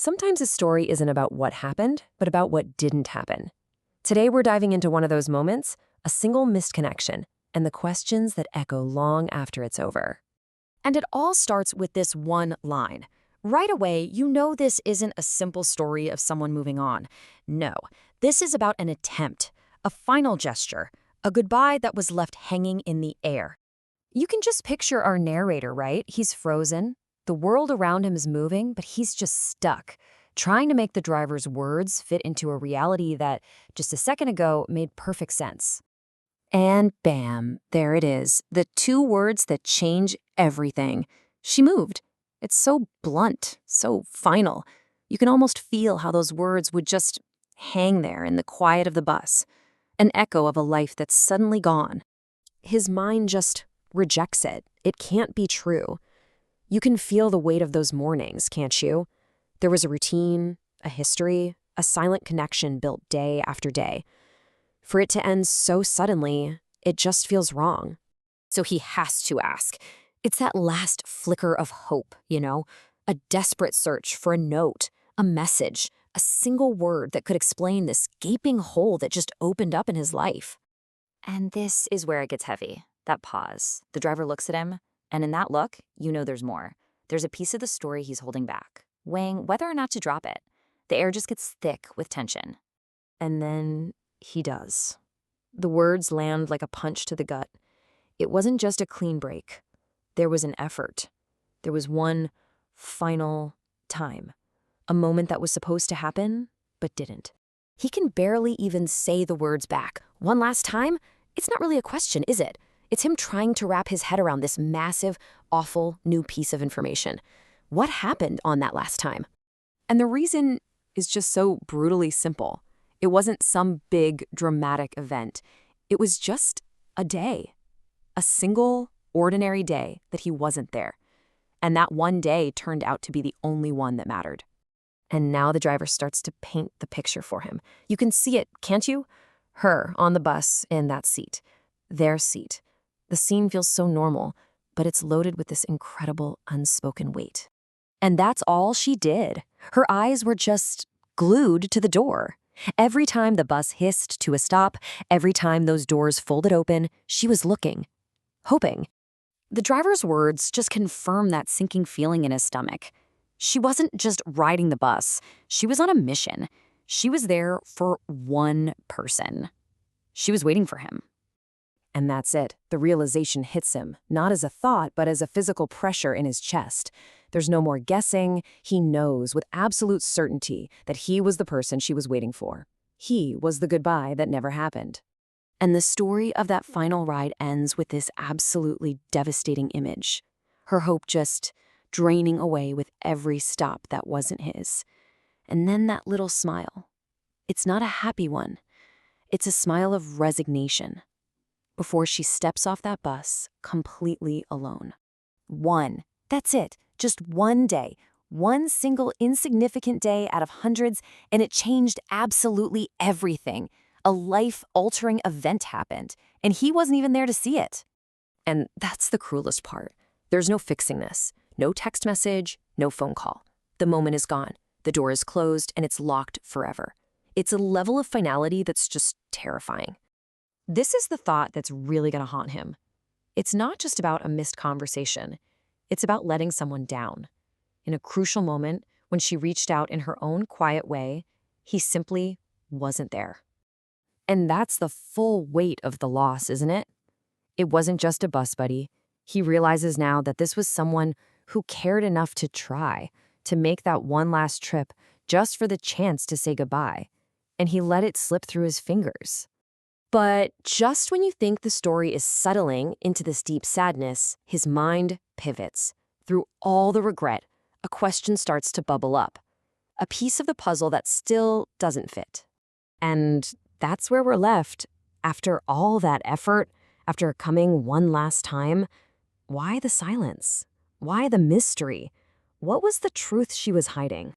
Sometimes a story isn't about what happened, but about what didn't happen. Today we're diving into one of those moments, a single missed connection, and the questions that echo long after it's over. And it all starts with this one line. Right away, you know this isn't a simple story of someone moving on. No, this is about an attempt, a final gesture, a goodbye that was left hanging in the air. You can just picture our narrator, right? He's frozen. The world around him is moving, but he's just stuck, trying to make the driver's words fit into a reality that, just a second ago, made perfect sense. And bam, there it is, the two words that change everything. She moved. It's so blunt, so final. You can almost feel how those words would just hang there in the quiet of the bus, an echo of a life that's suddenly gone. His mind just rejects it. It can't be true. You can feel the weight of those mornings, can't you? There was a routine, a history, a silent connection built day after day. For it to end so suddenly, it just feels wrong. So he has to ask. It's that last flicker of hope, a desperate search for a note, a message, a single word that could explain this gaping hole that just opened up in his life. And this is where it gets heavy, that pause. The driver looks at him, and in that look, you know there's more. There's a piece of the story he's holding back, weighing whether or not to drop it. The air just gets thick with tension. And then he does. The words land like a punch to the gut. It wasn't just a clean break. There was an effort. There was one final time. A moment that was supposed to happen, but didn't. He can barely even say the words back. One last time? It's not really a question, is it? It's him trying to wrap his head around this massive, awful new piece of information. What happened on that last time? And the reason is just so brutally simple. It wasn't some big, dramatic event. It was just a day. A single, ordinary day that he wasn't there. And that one day turned out to be the only one that mattered. And now the driver starts to paint the picture for him. You can see it, can't you? Her on the bus in that seat. Their seat. The scene feels so normal, but it's loaded with this incredible unspoken weight. And that's all she did. Her eyes were just glued to the door. Every time the bus hissed to a stop, every time those doors folded open, she was looking, hoping. The driver's words just confirm that sinking feeling in his stomach. She wasn't just riding the bus. She was on a mission. She was there for one person. She was waiting for him. And that's it. The realization hits him, not as a thought, but as a physical pressure in his chest. There's no more guessing. He knows with absolute certainty that he was the person she was waiting for. He was the goodbye that never happened. And the story of that final ride ends with this absolutely devastating image. Her hope just draining away with every stop that wasn't his. And then that little smile. It's not a happy one. It's a smile of resignation. Before she steps off that bus, completely alone. That's it. Just one day. One single insignificant day out of hundreds, and it changed absolutely everything. A life-altering event happened, and he wasn't even there to see it. And that's the cruelest part. There's no fixing this. No text message, no phone call. The moment is gone. The door is closed, and it's locked forever. It's a level of finality that's just terrifying. This is the thought that's really going to haunt him. It's not just about a missed conversation. It's about letting someone down. In a crucial moment, when she reached out in her own quiet way, he simply wasn't there. And that's the full weight of the loss, isn't it? It wasn't just a bus buddy. He realizes now that this was someone who cared enough to try, to make that one last trip just for the chance to say goodbye. And he let it slip through his fingers. But just when you think the story is settling into this deep sadness, his mind pivots. Through all the regret, a question starts to bubble up. A piece of the puzzle that still doesn't fit. And that's where we're left. After all that effort, after coming one last time, why the silence? Why the mystery? What was the truth she was hiding?